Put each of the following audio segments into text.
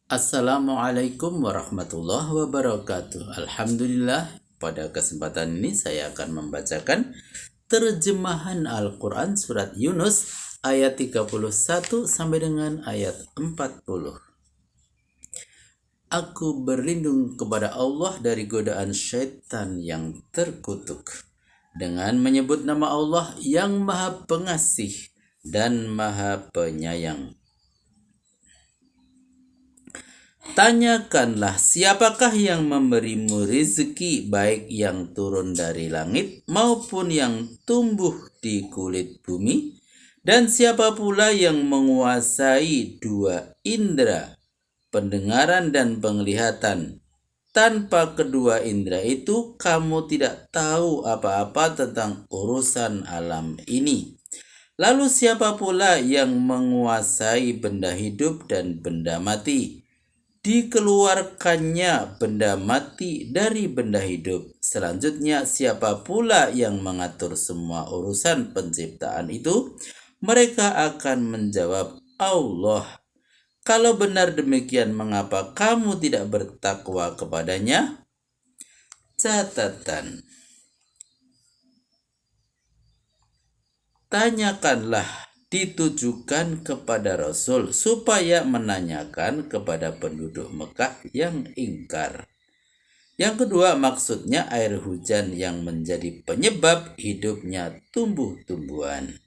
Assalamualaikum warahmatullahi wabarakatuh. Alhamdulillah, pada kesempatan ini saya akan membacakan terjemahan Al-Quran surat Yunus ayat 31 sampai dengan ayat 40. Aku berlindung kepada Allah dari godaan syaitan yang terkutuk dengan menyebut nama Allah yang Maha Pengasih dan Maha Penyayang. Tanyakanlah siapakah yang memberimu rezeki, baik yang turun dari langit maupun yang tumbuh di kulit bumi, dan siapa pula yang menguasai dua indera, pendengaran dan penglihatan. Tanpa kedua indera itu kamu tidak tahu apa-apa tentang urusan alam ini. Lalu siapa pula yang menguasai benda hidup dan benda mati? Dikeluarkannya benda mati dari benda hidup. Selanjutnya, siapa pula yang mengatur semua urusan penciptaan itu? Mereka akan menjawab, Allah. Kalau benar demikian, mengapa kamu tidak bertakwa kepadanya? Catatan: tanyakanlah ditujukan kepada Rasul supaya menanyakan kepada penduduk Mekah yang ingkar. Yang kedua, maksudnya air hujan yang menjadi penyebab hidupnya tumbuh-tumbuhan.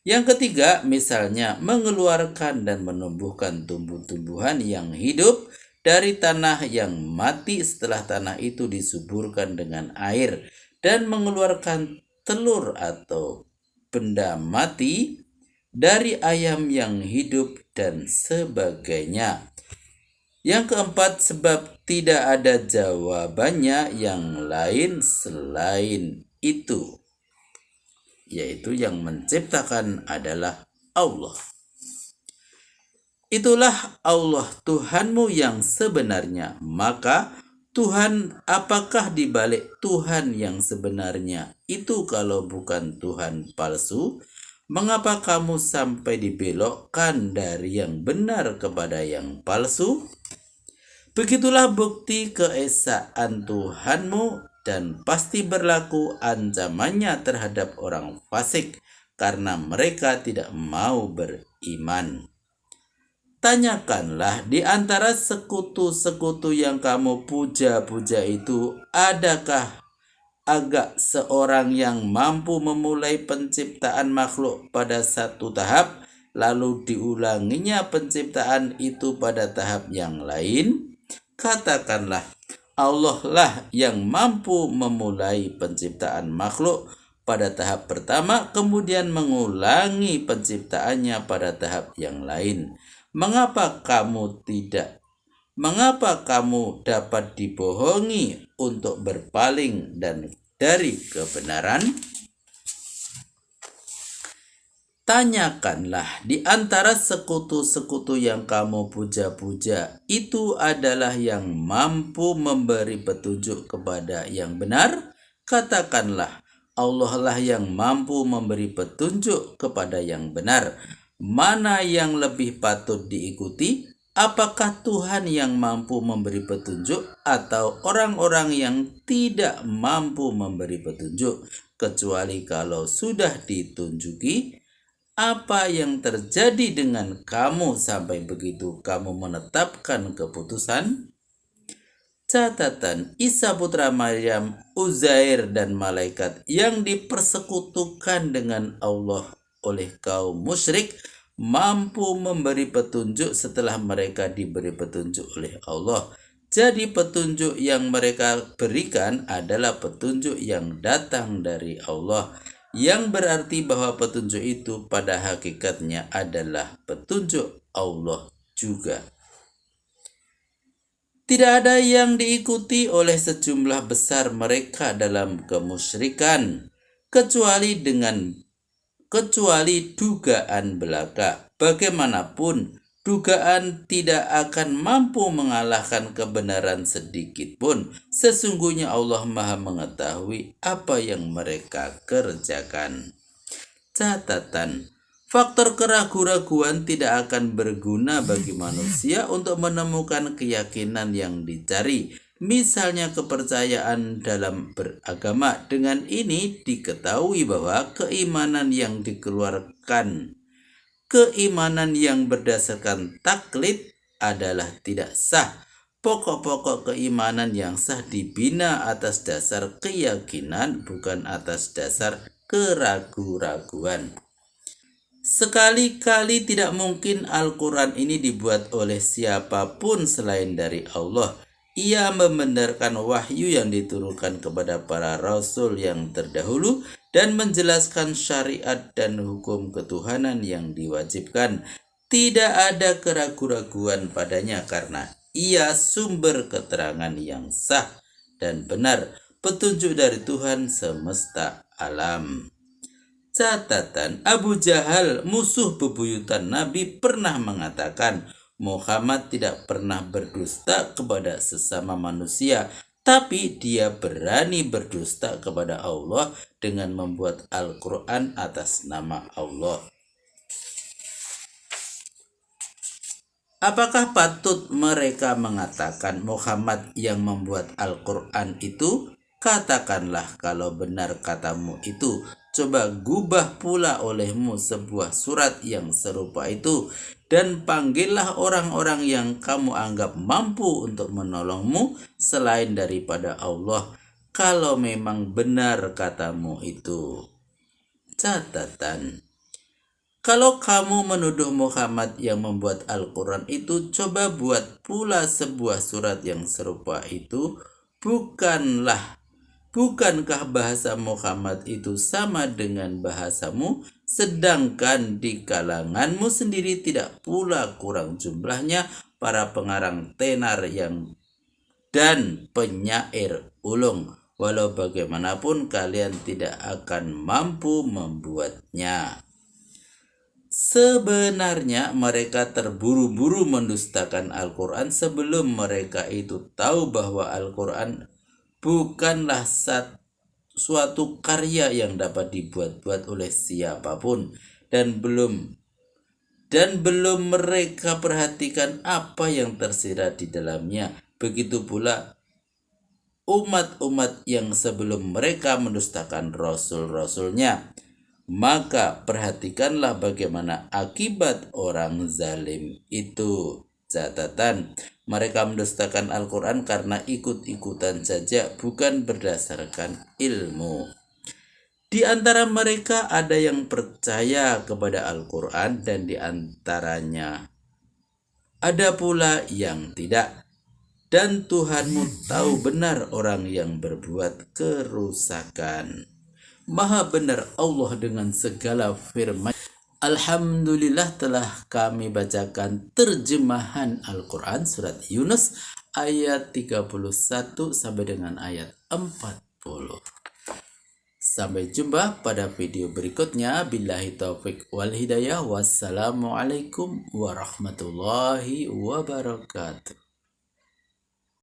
Yang ketiga, misalnya mengeluarkan dan menumbuhkan tumbuh-tumbuhan yang hidup dari tanah yang mati setelah tanah itu disuburkan dengan air dan mengeluarkan telur atau benda mati dari ayam yang hidup dan sebagainya. Yang keempat, sebab tidak ada jawabannya yang lain selain itu, yaitu yang menciptakan adalah Allah. Itulah Allah Tuhanmu yang sebenarnya. Maka Tuhan apakah di balik Tuhan yang sebenarnya itu kalau bukan Tuhan palsu? Mengapa kamu sampai dibelokkan dari yang benar kepada yang palsu? Begitulah bukti keesaan Tuhanmu, dan pasti berlaku ancamannya terhadap orang fasik karena mereka tidak mau beriman. Tanyakanlah di antara sekutu-sekutu yang kamu puja-puja itu, adakah agak seorang yang mampu memulai penciptaan makhluk pada satu tahap, lalu diulanginya penciptaan itu pada tahap yang lain? Katakanlah, Allah lah yang mampu memulai penciptaan makhluk pada tahap pertama, kemudian mengulangi penciptaannya pada tahap yang lain. Mengapa kamu dapat dibohongi untuk berpaling dari kebenaran? Tanyakanlah di antara sekutu-sekutu yang kamu puja-puja, itu adalah yang mampu memberi petunjuk kepada yang benar? Katakanlah, Allah lah yang mampu memberi petunjuk kepada yang benar. Mana yang lebih patut diikuti? Apakah Tuhan yang mampu memberi petunjuk atau orang-orang yang tidak mampu memberi petunjuk? Kecuali kalau sudah ditunjuki. Apa yang terjadi dengan kamu sampai begitu kamu menetapkan keputusan? Catatan: Isa putra Maryam, Uzair dan malaikat yang dipersekutukan dengan Allah oleh kaum musyrik mampu memberi petunjuk setelah mereka diberi petunjuk oleh Allah. Jadi petunjuk yang mereka berikan adalah petunjuk yang datang dari Allah, yang berarti bahwa petunjuk itu pada hakikatnya adalah petunjuk Allah juga. Tidak ada yang diikuti oleh sejumlah besar mereka dalam kemusyrikan, kecuali dugaan belaka. Bagaimanapun, dugaan tidak akan mampu mengalahkan kebenaran sedikit pun. Sesungguhnya Allah Maha mengetahui apa yang mereka kerjakan. Catatan: Faktor keraguan-raguan tidak akan berguna bagi manusia untuk menemukan keyakinan yang dicari. Misalnya kepercayaan dalam beragama. Dengan ini diketahui bahwa keimanan yang berdasarkan taklid adalah tidak sah. Pokok-pokok keimanan yang sah dibina atas dasar keyakinan, bukan atas dasar keraguan-raguan. Sekali-kali tidak mungkin Al-Quran ini dibuat oleh siapapun selain dari Allah. Ia membenarkan wahyu yang diturunkan kepada para rasul yang terdahulu dan menjelaskan syariat dan hukum ketuhanan yang diwajibkan. Tidak ada keraguan-raguan padanya karena ia sumber keterangan yang sah dan benar, petunjuk dari Tuhan semesta alam. Catatan, Abu Jahal, musuh bebuyutan Nabi, pernah mengatakan Muhammad tidak pernah berdusta kepada sesama manusia, tapi dia berani berdusta kepada Allah dengan membuat Al-Quran atas nama Allah. Apakah patut mereka mengatakan Muhammad yang membuat Al-Quran itu? Katakanlah kalau benar katamu itu, coba gubah pula olehmu sebuah surat yang serupa itu, dan panggillah orang-orang yang kamu anggap mampu untuk menolongmu selain daripada Allah, kalau memang benar katamu itu. Catatan, kalau kamu menuduh Muhammad yang membuat Al-Quran itu, coba buat pula sebuah surat yang serupa itu. Bukankah bahasa Muhammad itu sama dengan bahasamu, sedangkan di kalanganmu sendiri tidak pula kurang jumlahnya para pengarang tenar dan penyair ulung. Walau bagaimanapun kalian tidak akan mampu membuatnya. Sebenarnya mereka terburu-buru mendustakan Al-Quran sebelum mereka itu tahu bahwa Al-Quran bukanlah suatu karya yang dapat dibuat-buat oleh siapapun, dan belum mereka perhatikan apa yang tersirat di dalamnya. Begitu pula umat-umat yang sebelum mereka mendustakan rasul-rasulnya. Maka perhatikanlah bagaimana akibat orang zalim itu. Catatan, mereka mendustakan Al-Quran karena ikut-ikutan saja, bukan berdasarkan ilmu. Di antara mereka ada yang percaya kepada Al-Quran dan di antaranya ada pula yang tidak. Dan Tuhanmu tahu benar orang yang berbuat kerusakan. Maha benar Allah dengan segala firman. Alhamdulillah, telah kami bacakan terjemahan Al-Quran surat Yunus ayat 31 sampai dengan ayat 40. Sampai jumpa pada video berikutnya. Billahi taufik wal hidayah. Wassalamualaikum warahmatullahi wabarakatuh.